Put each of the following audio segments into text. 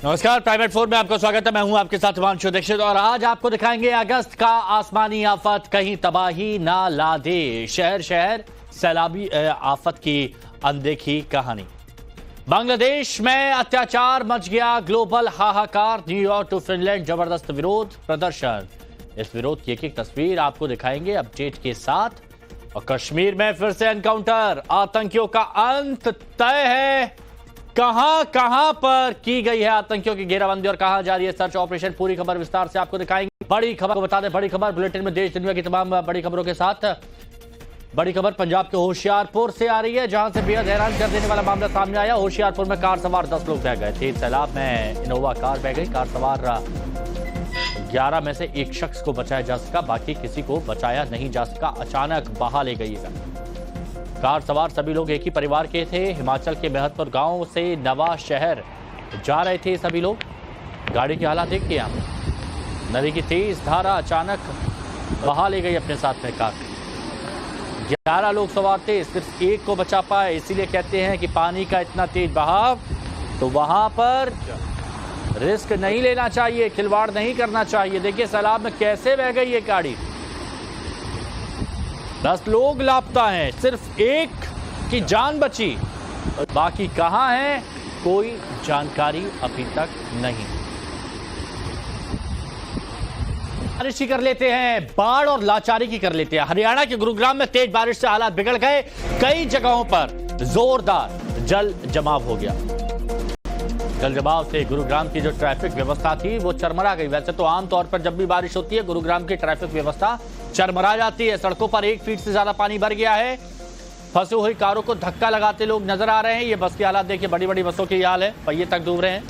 नमस्कार, private four में आपका स्वागत है। मैं हूं आपके साथ हिमांशु दीक्षित और आज आपको दिखाएंगे अगस्त का आसमानी आफत कहीं तबाही ना ला दे। शहर शहर सैलाबी आफत की अनदेखी कहानी। बांग्लादेश में अत्याचार मच गया, ग्लोबल हाहाकार। न्यूयॉर्क टू फिनलैंड जबरदस्त विरोध प्रदर्शन। इस विरोध की एक तस्वीर आपको दिखाएंगे अपडेट के साथ। और कश्मीर में फिर से एनकाउंटर, आतंकियों का अंत तय है। कहां पर की गई है आतंकियों की घेराबंदी और कहां जारी है सर्च ऑपरेशन, पूरी खबर विस्तार से आपको दिखाएंगे। बड़ी खबर को बता दें, बड़ी खबर बुलेटिन में देश दुनिया की तमाम बड़ी खबरों के साथ। बड़ी खबर पंजाब के होशियारपुर से आ रही है, जहां से बेहद हैरान कर देने वाला मामला सामने आया। होशियारपुर में कार सवार 10 लोग बह गए। तेज सैलाब में इनोवा कार बह गई। कार सवार 11 में से एक शख्स को बचाया जा सका, बाकी किसी को बचाया नहीं जा सका। अचानक बहा ले गई है। कार सवार सभी लोग एक ही परिवार के थे। हिमाचल के मेहतपुर गांव से नवा शहर जा रहे थे सभी लोग। गाड़ी की हालात देखिए आप। नदी की तेज धारा अचानक बहा ले गई अपने साथ में कार। 11 लोग सवार थे, सिर्फ एक को बचा पाए। इसीलिए कहते हैं कि पानी का इतना तेज बहाव, तो वहां पर रिस्क नहीं लेना चाहिए, खिलवाड़ नहीं करना चाहिए। देखिए सैलाब में कैसे बह गई ये गाड़ी। 10 लोग लापता हैं, सिर्फ एक की जान बची, बाकी कहां है कोई जानकारी अभी तक नहीं। बारिश की कर लेते हैं, बाढ़ और लाचारी की कर लेते हैं। हरियाणा के गुरुग्राम में तेज बारिश से हालात बिगड़ गए। कई जगहों पर जोरदार जल जमाव हो गया। जल जमाव से गुरुग्राम की जो ट्रैफिक व्यवस्था थी वो चरमरा गई। वैसे तो आमतौर पर जब भी बारिश होती है गुरुग्राम की ट्रैफिक व्यवस्था चरमरा जाती है। सड़कों पर 1 फीट से ज्यादा पानी भर गया है। फंसी हुई कारों को धक्का लगाते लोग नजर आ रहे हैं। ये बस की हालत देखिए, बड़ी बड़ी बसों की हाल है, पहिए तक डूब रहे हैं।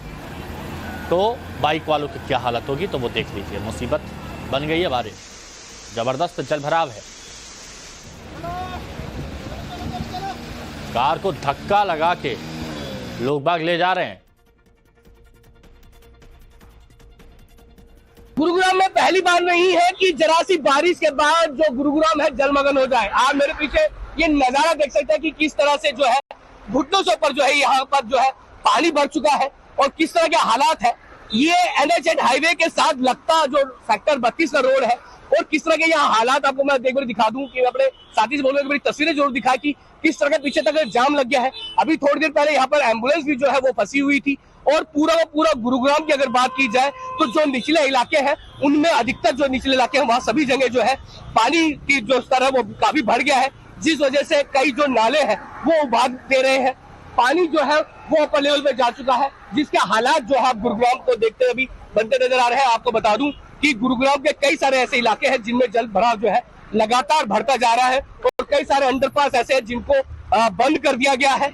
तो बाइक वालों की क्या हालत होगी तो वो देख लीजिए। मुसीबत बन गई है बारिश, जबरदस्त जल भराव है। कार को धक्का लगा के लोग बाग ले जा रहे हैं। गुरुग्राम में पहली बार नहीं है कि जरा सी बारिश के बाद जो गुरुग्राम है जलमग्न हो जाए। आप मेरे पीछे ये नजारा देख सकते हैं कि किस तरह से जो है घुटनों से ऊपर जो है यहाँ पर जो है पानी भर चुका है और किस तरह के हालात है। ये NH8 हाईवे के साथ लगता जो सेक्टर 32 का रोड है और किस तरह के यहाँ हालात आपको मैं एक बार दिखा दूं कि अपने साथी से बोलूं कि मेरी तस्वीरें जरूर दिखाई कि किस तरह के पीछे तक जाम लग गया है। अभी थोड़ी देर पहले यहाँ पर एम्बुलेंस भी जो है वो फंसी हुई थी। और पूरा का पूरा गुरुग्राम की अगर बात की जाए तो जो निचले इलाके हैं उनमें अधिकतर जो निचले इलाके हैं वहां सभी जगह जो है पानी की जो स्तर है वो काफी बढ़ गया है, जिस वजह से कई जो नाले हैं वो उबाल दे रहे हैं। पानी जो है वो अपर लेवल पे जा चुका है, जिसके हालात जो है गुरुग्राम को देखते हुए भी बनते नजर आ रहे हैं। आपको बता दूं कि गुरुग्राम के कई सारे ऐसे इलाके हैं जिनमें जल भराव जो है लगातार बढ़ता जा रहा है और कई सारे अंडरपास ऐसे हैं जिनको बंद कर दिया गया है।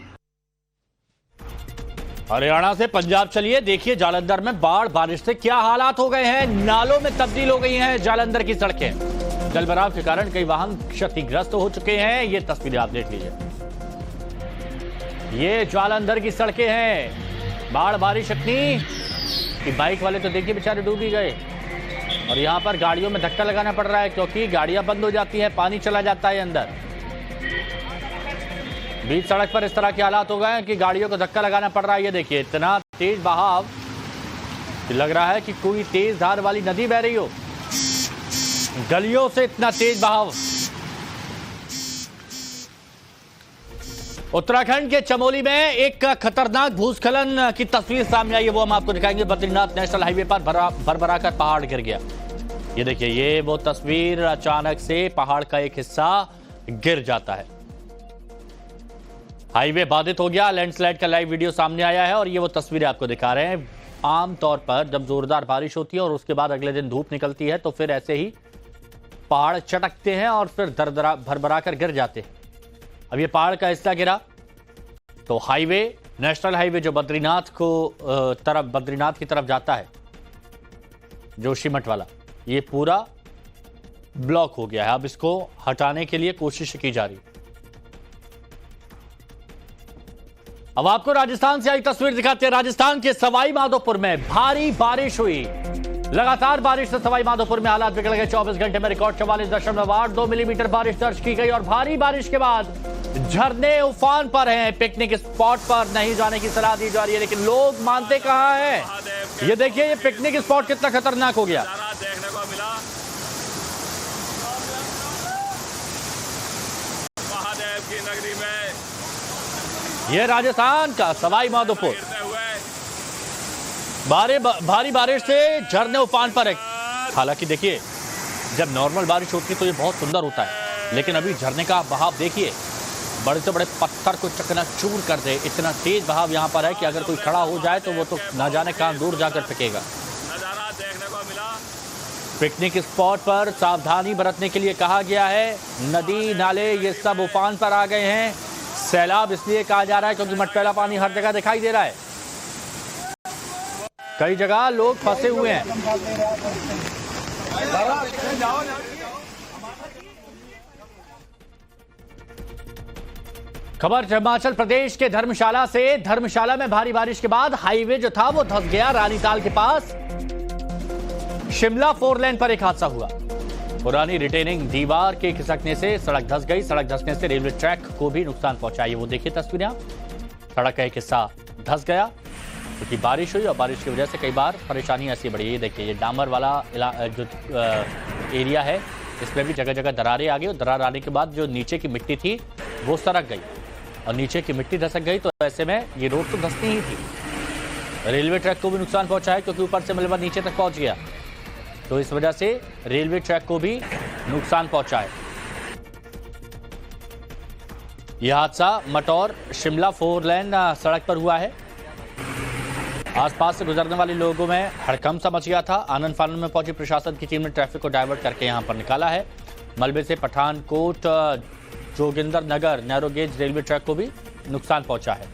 हरियाणा से पंजाब चलिए, देखिए जालंधर में बाढ़ बारिश से क्या हालात हो गए हैं। नालों में तब्दील हो गई हैं जालंधर की सड़कें। जलभराव के कारण कई वाहन क्षतिग्रस्त हो चुके हैं। ये तस्वीरें आप देख लीजिए। ये जालंधर की सड़कें हैं। बाढ़ बारिश इतनी कि बाइक वाले तो देखिए बेचारे डूब ही गए और यहां पर गाड़ियों में धक्का लगाना पड़ रहा है क्योंकि गाड़ियां बंद हो जाती हैं, पानी चला जाता है अंदर। बीच सड़क पर इस तरह के हालात हो गए हैं कि गाड़ियों को धक्का लगाना पड़ रहा है। ये देखिए इतना तेज बहाव कि लग रहा है कि कोई तेज धार वाली नदी बह रही हो। गलियों से इतना तेज बहाव। उत्तराखंड के चमोली में एक खतरनाक भूस्खलन की तस्वीर सामने आई है, वो हम आपको दिखाएंगे। बद्रीनाथ नेशनल हाईवे पर भरभरा कर पहाड़ गिर गया। ये देखिए, ये वो तस्वीर, अचानक से पहाड़ का एक हिस्सा गिर जाता है। हाईवे बाधित हो गया। लैंडस्लाइड का लाइव वीडियो सामने आया है और ये वो तस्वीरें आपको दिखा रहे हैं। आमतौर पर जब जोरदार बारिश होती है और उसके बाद अगले दिन धूप निकलती है तो फिर ऐसे ही पहाड़ चटकते हैं और फिर भरभरा कर गिर जाते हैं। अब ये पहाड़ का हिस्सा गिरा तो हाईवे, नेशनल हाईवे जो बद्रीनाथ की तरफ जाता है, जोशीमठ वाला, ये पूरा ब्लॉक हो गया है। अब इसको हटाने के लिए कोशिश की जा रही है। अब आपको राजस्थान से आई तस्वीर दिखाते हैं। राजस्थान के सवाई माधोपुर में भारी बारिश हुई। लगातार बारिश से सवाई माधोपुर में हालात बिगड़ गए। 24 घंटे में रिकॉर्ड 44.82 मिलीमीटर बारिश दर्ज की गई और भारी बारिश के बाद झरने उफान पर हैं। पिकनिक स्पॉट पर नहीं जाने की सलाह दी जा रही है, लेकिन लोग मानते कहां हैं। ये देखिए ये पिकनिक स्पॉट कितना खतरनाक हो गया। देखने को मिला महादेव की नगरी में। ये राजस्थान का सवाई माधोपुर, भारी बारिश से झरने उफान पर है। हालांकि देखिए जब नॉर्मल बारिश होती है तो ये बहुत सुंदर होता है, लेकिन अभी झरने का बहाव देखिए, बड़े से बड़े पत्थर को चकनाचूर कर दे, इतना तेज बहाव यहाँ पर है कि अगर कोई खड़ा हो जाए तो वो तो ना जाने कहां दूर जाकर फेंकेगा। नजारा देखने को मिला। पिकनिक स्पॉट पर सावधानी बरतने के लिए कहा गया है। नदी नाले ये सब उफान पर आ गए हैं। सैलाब इसलिए कहा जा रहा है क्योंकि मटमैला पानी हर जगह दिखाई दे रहा है। कई जगह लोग फंसे हुए हैं। खबर हिमाचल प्रदेश के धर्मशाला से। धर्मशाला में भारी बारिश के बाद हाईवे जो था वो धंस गया। रानीताल के पास शिमला 4 लेन पर एक हादसा हुआ। पुरानी रिटेनिंग दीवार के खिसकने से सड़क धंस गई। सड़क धंसने से रेलवे ट्रैक को भी नुकसान पहुंचा। ये वो देखिए तस्वीरें, सड़क का एक हिस्सा धंस गया क्योंकि बारिश हुई और बारिश की वजह से कई बार परेशानी ऐसी बढ़ी। ये देखिए ये डामर वाला जो एरिया है इसमें भी जगह जगह दरारें आ गई और दरार आने के बाद जो नीचे की मिट्टी थी वो सरक गई और नीचे की मिट्टी धसक गई, तो ऐसे में ये रोड तो धंसनी ही थी। रेलवे ट्रैक को भी नुकसान पहुंचा है क्योंकि ऊपर से मलबा नीचे तक पहुंच गया, तो इस वजह से रेलवे ट्रैक को भी नुकसान पहुंचा है। यह हादसा मटौर शिमला 4 लेन सड़क पर हुआ है। आसपास से गुजरने वाले लोगों में हड़कंप सा मच गया था। आनंद फानन में पहुंची प्रशासन की टीम ने ट्रैफिक को डाइवर्ट करके यहां पर निकाला है। मलबे से पठानकोट जोगिंदर नगर नैरो गेज रेलवे ट्रैक को भी नुकसान पहुंचा है।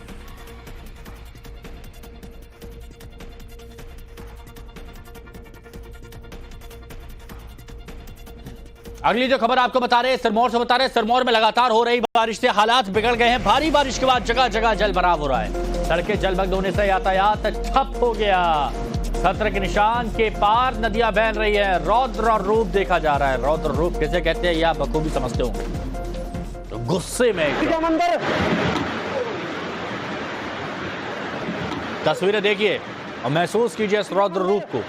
अगली जो खबर आपको बता रहे हैं सिरमौर से बता रहे हैं। सिरमौर में लगातार हो रही बारिश से हालात बिगड़ गए हैं। भारी बारिश के बाद जगह जगह जल भराव हो रहा है। सड़कें जलमग्न होने से यातायात ठप हो गया। खतरे के निशान के पार नदियां बह रही है। रौद्र रूप देखा जा रहा है। रौद्र रूप किसे कहते हैं या बखूबी समझते हो, तो गुस्से में तस्वीरें देखिए और महसूस कीजिए इस रौद्र रूप को।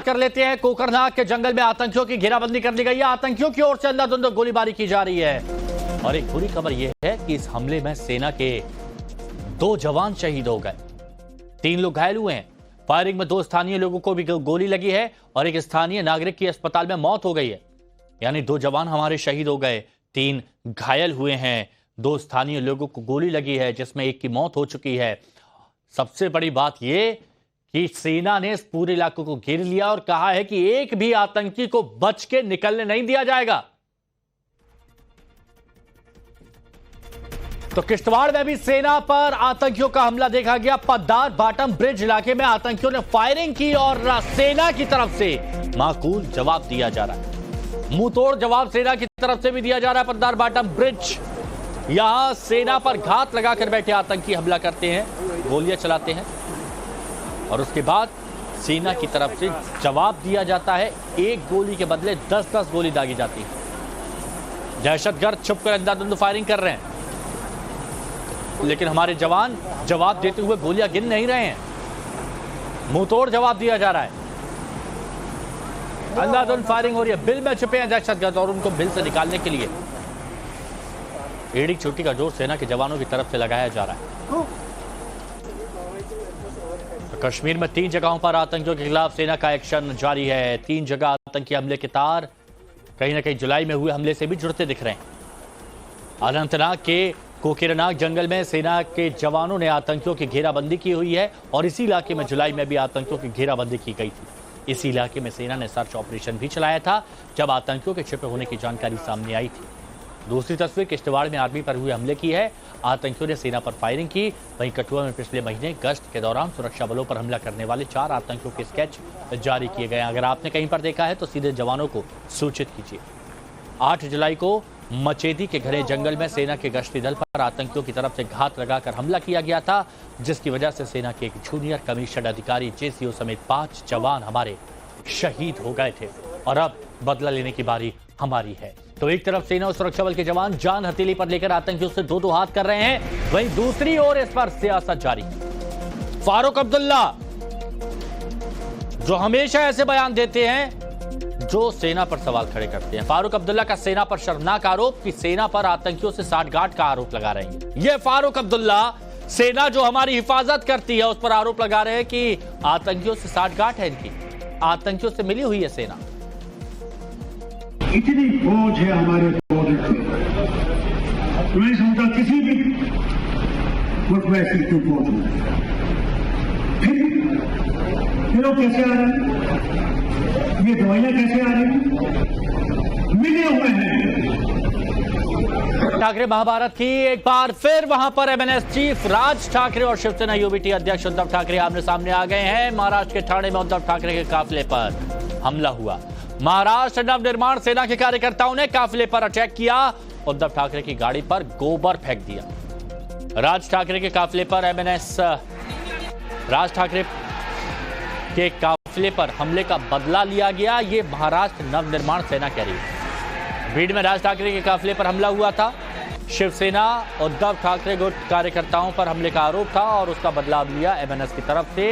कर लेते हैं। कोकरनाग के जंगल में आतंकियों की घेराबंदी कर दी गई है। आतंकियों की ओर से अंधाधुंध गोलीबारी की जा रही है और एक बुरी खबर यह है कि इस हमले में सेना के 2 जवान शहीद हो गए, 3 लोग घायल हुए हैं। फायरिंग में 2 स्थानीय लोगों को भी गोली लगी है और एक स्थानीय नागरिक की अस्पताल में मौत हो गई है। यानी 2 जवान हमारे शहीद हो गए, 3 घायल हुए हैं। 2 स्थानीय लोगों को गोली लगी है जिसमें एक की मौत हो चुकी है। सबसे बड़ी बात यह कि सेना ने इस पूरे इलाके को घेर लिया और कहा है कि एक भी आतंकी को बच के निकलने नहीं दिया जाएगा। तो किश्तवाड़ में भी सेना पर आतंकियों का हमला देखा गया। पद्दार बाटम ब्रिज इलाके में आतंकियों ने फायरिंग की और सेना की तरफ से माकूल जवाब दिया जा रहा है। मुंह तोड़ जवाब सेना की तरफ से भी दिया जा रहा है। पद्दार बाटम ब्रिज, यहां सेना पर घात लगाकर बैठे आतंकी हमला करते हैं, गोलियां चलाते हैं और उसके बाद सेना की तरफ से जवाब दिया जाता है। एक गोली के बदले 10-10 गोली दागी जाती है। दहशतगर्द छुपकर अंधाधुंध फायरिंग कर रहे हैं, लेकिन हमारे जवान जवाब देते हुए गोलियां गिन नहीं रहे हैं। मुंहतोड़ जवाब दिया जा रहा है। अंधाधुंध फायरिंग हो रही है। बिल में छुपे हैं दहशतगर्द और उनको बिल से निकालने के लिए एड़ी चोटी का जोर सेना के जवानों की तरफ से लगाया जा रहा है। कश्मीर में 3 जगहों पर आतंकियों के खिलाफ सेना का एक्शन जारी है। 3 जगह आतंकी हमले के तार कहीं ना कहीं जुलाई में हुए हमले से भी जुड़ते दिख रहे हैं। अनंतनाग के कोकेरनाग जंगल में सेना के जवानों ने आतंकियों की घेराबंदी की हुई है और इसी इलाके में जुलाई में भी आतंकियों की घेराबंदी की गई थी। इसी इलाके में सेना ने सर्च ऑपरेशन भी चलाया था जब आतंकियों के छिपे होने की जानकारी सामने आई थी। दूसरी तस्वीर किश्तवाड़ में आर्मी पर हुए हमले की है। आतंकियों ने सेना पर फायरिंग की। वहीं कठुआ में पिछले महीने गश्त के दौरान सुरक्षा बलों पर हमला करने वाले 4 आतंकियों के स्केच जारी किए गए। अगर आपने कहीं पर देखा है तो सीधे जवानों को सूचित कीजिए। 8 जुलाई को मचेदी के घने जंगल में सेना के गश्ती दल पर आतंकियों की तरफ से घात लगाकर हमला किया गया था, जिसकी वजह से सेना के एक जूनियर कमीशन अधिकारी जेसीओ समेत 5 जवान हमारे शहीद हो गए थे और अब बदला लेने की बारी हमारी है। तो एक तरफ सेना और सुरक्षा बल के जवान जान हथेली पर लेकर आतंकियों से 2-2 हाथ कर रहे हैं, वहीं दूसरी ओर इस पर सियासत जारी। फारूक अब्दुल्ला जो हमेशा ऐसे बयान देते हैं जो सेना पर सवाल खड़े करते हैं। फारूक अब्दुल्ला का सेना पर शर्मनाक आरोप कि सेना पर आतंकियों से साठगांठ का आरोप लगा रहे हैं। यह फारूक अब्दुल्ला सेना जो हमारी हिफाजत करती है उस पर आरोप लगा रहे हैं कि आतंकियों से साठगांठ है इनकी, आतंकियों से मिली हुई है सेना। इतनी फौज है हमारे बॉर्डर पे, मैं समझता किसी भी मुल्क में ऐसी क्यों फौज है। फिर वो कैसे आ रहे हैं, ये दवाइयां कैसे आ रही हैं, मिले हुए हैं। ठाकरे महाभारत की एक बार फिर वहां पर एमएनएस चीफ राज ठाकरे और शिवसेना यूबीटी अध्यक्ष उद्धव ठाकरे आमने सामने आ गए हैं। महाराष्ट्र के ठाणे में उद्धव ठाकरे के काफिले पर हमला हुआ। महाराष्ट्र नवनिर्माण सेना के कार्यकर्ताओं ने काफिले पर अटैक किया, उद्धव ठाकरे की गाड़ी पर गोबर फेंक दिया। राज ठाकरे के काफिले पर एमएनएस राज ठाकरे के काफिले पर हमले का बदला लिया गया, ये महाराष्ट्र नवनिर्माण सेना कह रही है। भीड़ में राज ठाकरे के काफिले पर हमला हुआ था। शिवसेना उद्धव ठाकरे गुट कार्यकर्ताओं पर हमले का आरोप था और उसका बदलाव लिया एमएनएस की तरफ से।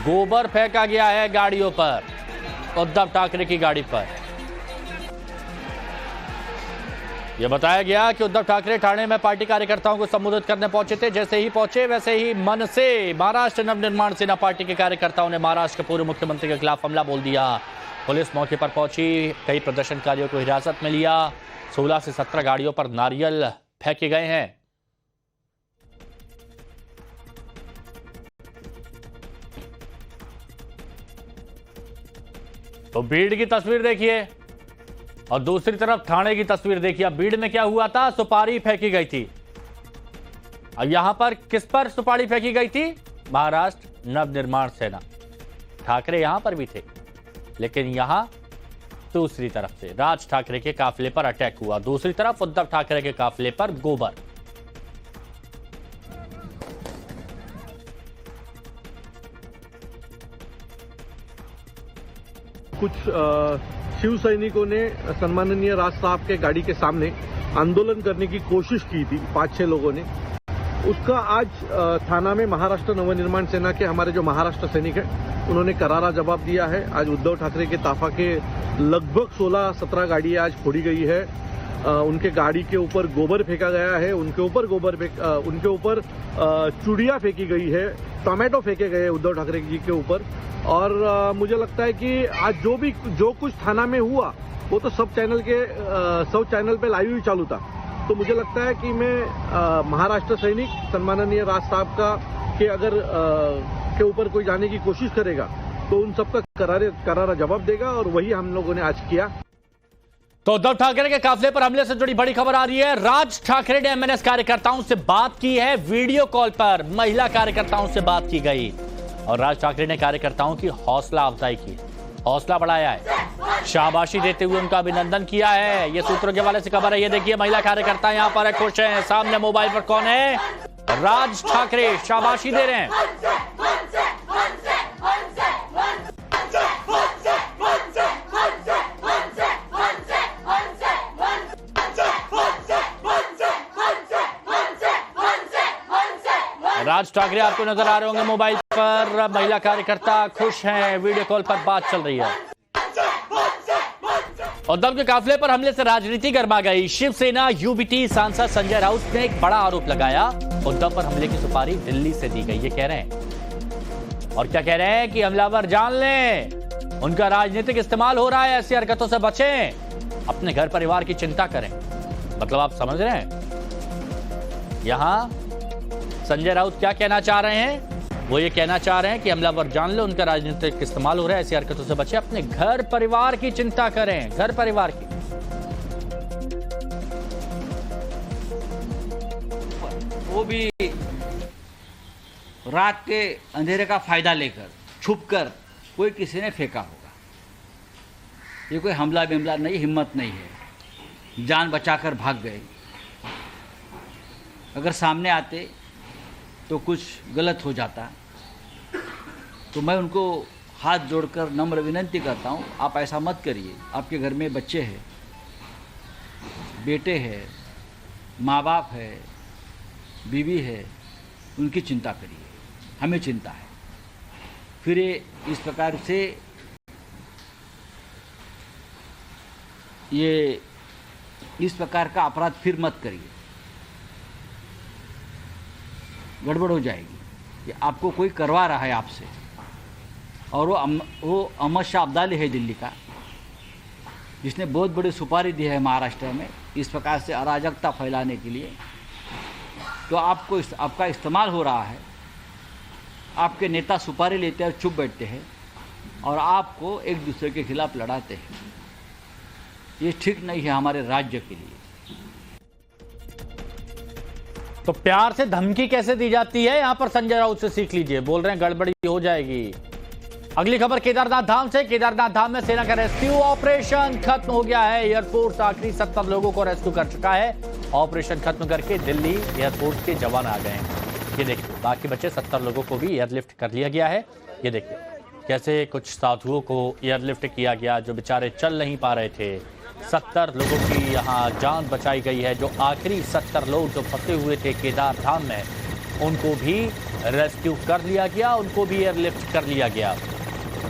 गोबर फेंका गया है गाड़ियों पर, उद्धव ठाकरे की गाड़ी पर। यह बताया गया कि उद्धव ठाकरे ठाणे में पार्टी कार्यकर्ताओं को संबोधित करने पहुंचे थे। जैसे ही पहुंचे वैसे ही मन से महाराष्ट्र नवनिर्माण सेना पार्टी के कार्यकर्ताओं ने महाराष्ट्र के पूर्व मुख्यमंत्री के खिलाफ हमला बोल दिया। पुलिस मौके पर पहुंची, कई प्रदर्शनकारियों को हिरासत में लिया। 16 से 17 गाड़ियों पर नारियल फेंके गए हैं। तो भीड़ की तस्वीर देखिए और दूसरी तरफ ठाणे की तस्वीर देखिए। भीड़ में क्या हुआ था, सुपारी फेंकी गई थी। और यहां पर किस पर सुपारी फेंकी गई थी, महाराष्ट्र नवनिर्माण सेना। ठाकरे यहां पर भी थे, लेकिन यहां दूसरी तरफ से राज ठाकरे के काफिले पर अटैक हुआ। दूसरी तरफ उद्धव ठाकरे के काफिले पर गोबर। कुछ शिव सैनिकों ने सम्माननीय राज साहब के गाड़ी के सामने आंदोलन करने की कोशिश की थी, 5-6 लोगों ने। उसका आज थाना में महाराष्ट्र नवनिर्माण सेना के हमारे जो महाराष्ट्र सैनिक हैं उन्होंने करारा जवाब दिया है। आज उद्धव ठाकरे के ताफा के लगभग 16-17 गाड़ियां आज फोड़ी गई है। उनके गाड़ी के ऊपर गोबर फेंका गया है, उनके ऊपर चूड़ियां फेंकी गई है, टोमेटो फेंके गए उद्धव ठाकरे जी के ऊपर। और मुझे लगता है कि आज जो कुछ थाना में हुआ वो तो सब चैनल पे लाइव ही चालू था। तो मुझे लगता है कि मैं महाराष्ट्र सैनिक सम्माननीय राज साहब के अगर के ऊपर कोई जाने की कोशिश करेगा तो उन सबका करारा जवाब देगा, और वही हम लोगों ने आज किया। तो उद्धव ठाकरे के काफिले पर हमले से जुड़ी बड़ी खबर आ रही है। राज ठाकरे ने एमएनएस कार्यकर्ताओं से बात की है। वीडियो कॉल पर महिला कार्यकर्ताओं से बात की गई और राज ठाकरे ने कार्यकर्ताओं की हौसला अफजाई की, हौसला बढ़ाया है, शाबाशी देते हुए उनका अभिनंदन किया है। ये सूत्रों के हवाले से खबर है। ये देखिए महिला कार्यकर्ता यहां पर है, खुश हैं। सामने मोबाइल पर कौन है, राज ठाकरे शाबाशी दे रहे हैं। राज ठाकरे आपको नजर आ रहे होंगे मोबाइल पर। महिला कार्यकर्ता खुश हैं, वीडियो कॉल पर बात चल रही है। उद्धव के काफिले पर हमले से राजनीति गरमा गई। शिवसेना यूबीटी सांसद संजय राउत ने एक बड़ा आरोप लगाया, उद्धव पर हमले की सुपारी दिल्ली से दी गई। ये कह रहे हैं, और क्या कह रहे हैं कि हमलावर जान लें उनका राजनीतिक इस्तेमाल हो रहा है, ऐसी हरकतों से बचें, अपने घर परिवार की चिंता करें। मतलब आप समझ रहे हैं यहां संजय राउत क्या कहना चाह रहे हैं? वो ये कहना चाह रहे हैं कि हमलावर जान लो उनका राजनीतिक इस्तेमाल हो रहा है, ऐसी हरकतों से बचे, अपने घर परिवार की चिंता करें, घर परिवार की। वो भी रात के अंधेरे का फायदा लेकर छुपकर कोई किसी ने फेंका होगा। ये कोई हमला बिमला नहीं, हिम्मत नहीं है, जान बचाकर भाग गए। अगर सामने आते तो कुछ गलत हो जाता, तो मैं उनको हाथ जोड़कर नम्र विनती करता हूँ, आप ऐसा मत करिए। आपके घर में बच्चे हैं, बेटे हैं, माँ बाप है, बीवी है, उनकी चिंता करिए। हमें चिंता है। फिर इस प्रकार से इस प्रकार का अपराध फिर मत करिए, गड़बड़ हो जाएगी। कि आपको कोई करवा रहा है आपसे, और वो अहमद शाह अब्दाली है दिल्ली का, जिसने बहुत बड़ी सुपारी दी है महाराष्ट्र में इस प्रकार से अराजकता फैलाने के लिए। तो आपका इस्तेमाल हो रहा है। आपके नेता सुपारी लेते हैं और चुप बैठते हैं, और आपको एक दूसरे के खिलाफ लड़ाते हैं। ये ठीक नहीं है हमारे राज्य के लिए। तो प्यार से धमकी कैसे दी जाती है, यहां पर संजय राउत से सीख लीजिए। बोल रहे हैं गड़बड़ी हो जाएगी। अगली खबर केदारनाथ धाम से। केदारनाथ धाम में सेना का रेस्क्यू ऑपरेशन खत्म हो गया है। एयरफोर्स आखिरी 70 लोगों को रेस्क्यू कर चुका है। ऑपरेशन खत्म करके दिल्ली एयरफोर्स के जवान आ गए हैं। ये देखिए, बाकी बचे 70 लोगों को भी एयरलिफ्ट कर लिया गया है। ये देखिए कैसे कुछ साधुओं को एयरलिफ्ट किया गया जो बेचारे चल नहीं पा रहे थे। 70 लोगों की यहाँ जान बचाई गई है। जो आखिरी 70 लोग जो फंसे हुए थे केदार धाम में, उनको भी रेस्क्यू कर लिया गया, उनको भी एयरलिफ्ट कर लिया गया।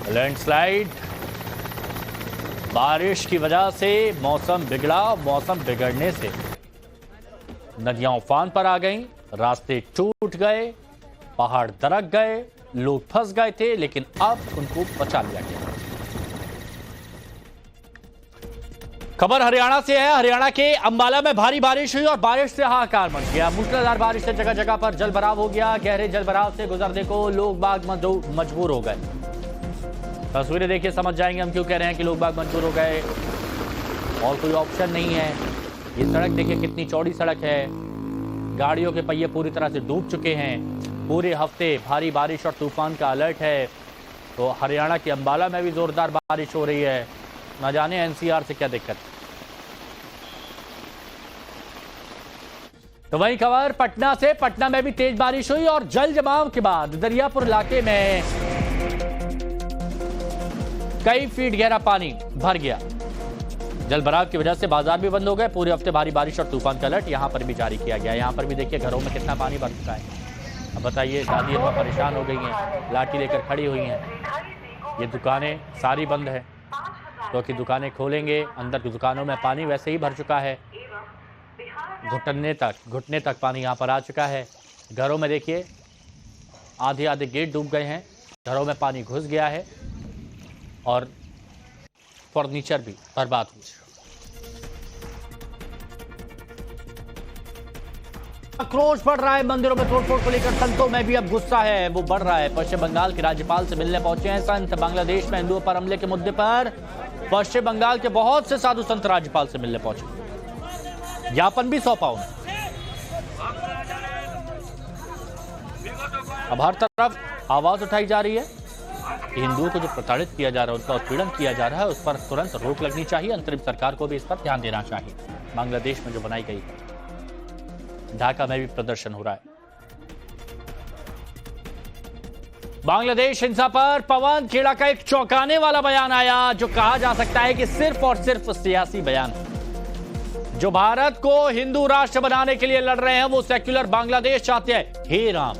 लैंडस्लाइड, बारिश की वजह से मौसम बिगड़ा। मौसम बिगड़ने से नदियां उफान पर आ गईं, रास्ते टूट गए, पहाड़ दरक गए, लोग फंस गए थे, लेकिन अब उनको बचा लिया गया। खबर हरियाणा से है। हरियाणा के अंबाला में भारी बारिश हुई और बारिश से हाहाकार मच गया। मूसलाधार बारिश से जगह जगह पर जलभराव हो गया। गहरे जलभराव से गुजरने को लोग बाग मजबूर हो गए। तस्वीरें देखिए, समझ जाएंगे हम क्यों कह रहे हैं कि लोग बाग मजबूर हो गए। और कोई ऑप्शन नहीं है। ये सड़क देखिए कितनी चौड़ी सड़क है। गाड़ियों के पहिए पूरी तरह से डूब चुके हैं। पूरे हफ्ते भारी बारिश और तूफान का अलर्ट है। तो हरियाणा के अंबाला में भी जोरदार बारिश हो रही है। न जाने एनसीआर से क्या दिक्कत। तो वही खबर पटना से। पटना में भी तेज बारिश हुई और जल जमाव के बाद दरियापुर इलाके में कई फीट गहरा पानी भर गया। जलभराव की वजह से बाजार भी बंद हो गए। पूरे हफ्ते भारी बारिश और तूफान का अलर्ट यहां पर भी जारी किया गया। यहां पर भी देखिए घरों में कितना पानी भर चुका है। अब बताइए, दादी अम्मा परेशान हो गई हैं, लाठी लेकर खड़ी हुई हैं। ये दुकानें सारी बंद है क्योंकि दुकानें खोलेंगे, अंदर की दुकानों में पानी वैसे ही भर चुका है। घुटने तक पानी यहाँ पर आ चुका है। घरों में देखिए आधे आधे गेट डूब गए हैं। घरों में पानी घुस गया है और फर्नीचर भी बर्बाद हो चुका। आक्रोश बढ़ रहा है। मंदिरों में तोड़फोड़ को लेकर संतों में भी अब गुस्सा है, वो बढ़ रहा है। पश्चिम बंगाल के राज्यपाल से मिलने पहुंचे हैं संत। बांग्लादेश में हिंदुओं पर हमले के मुद्दे पर पश्चिम बंगाल के बहुत से साधु संत राज्यपाल से मिलने पहुंचे। ज्ञापन भी सौंपा उन्हें। अब हर तरफ आवाज उठाई जा रही है कि हिंदुओं को जो प्रताड़ित किया जा रहा है, उनका उत्पीड़न किया जा रहा है, उस पर तुरंत रोक लगनी चाहिए। अंतरिम सरकार को भी इस पर ध्यान देना चाहिए। बांग्लादेश में जो बनाई गई है। ढाका में भी प्रदर्शन हो रहा है। बांग्लादेश हिंसा पर पवन खेड़ा का एक चौंकाने वाला बयान आया, जो कहा जा सकता है कि सिर्फ और सिर्फ सियासी बयान है। जो भारत को हिंदू राष्ट्र बनाने के लिए लड़ रहे हैं, वो सेक्युलर बांग्लादेश चाहते हैं। हे राम,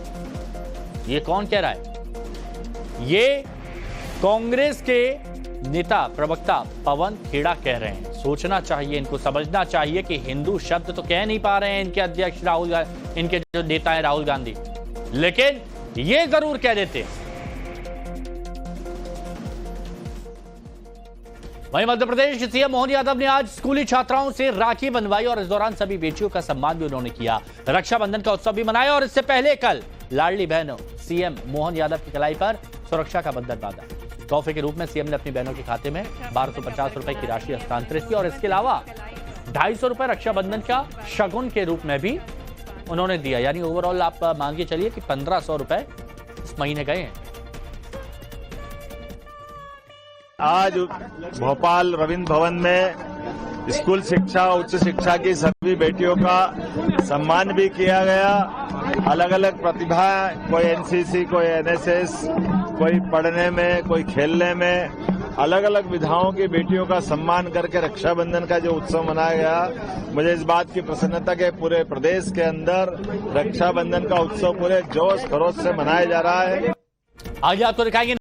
ये कौन कह रहा है? ये कांग्रेस के नेता प्रवक्ता पवन खेड़ा कह रहे हैं। सोचना चाहिए, इनको समझना चाहिए कि हिंदू शब्द तो कह नहीं पा रहे हैं इनके अध्यक्ष राहुल गांधी, इनके जो नेता है राहुल गांधी, लेकिन ये जरूर कह देते हैं। वहीं मध्य प्रदेश के सीएम मोहन यादव ने आज स्कूली छात्राओं से राखी बंधवाई और इस दौरान सभी बेटियों का सम्मान भी उन्होंने किया। रक्षाबंधन का उत्सव भी मनाया और इससे पहले कल लाडली बहनों सीएम मोहन यादव की कलाई पर सुरक्षा का बंधन बांधा। तोहफे के रूप में सीएम ने अपनी बहनों के खाते में 1250 रुपए की राशि हस्तांतरित की और इसके अलावा 250 रुपए रक्षाबंधन का शगुन के रूप में भी उन्होंने दिया। यानी ओवरऑल आप मान के चलिए कि 1500 रुपए इस महीने गए हैं। आज भोपाल रविंद्र भवन में स्कूल शिक्षा उच्च शिक्षा की सभी बेटियों का सम्मान भी किया गया। अलग अलग प्रतिभा, कोई एनसीसी, कोई एनएसएस, कोई पढ़ने में, कोई खेलने में, अलग अलग विधाओं की बेटियों का सम्मान करके रक्षाबंधन का जो उत्सव मनाया गया, मुझे इस बात की प्रसन्नता के पूरे प्रदेश के अंदर रक्षाबंधन का उत्सव पूरे जोश खरोश से मनाया जा रहा है। आगे आपको दिखाएंगे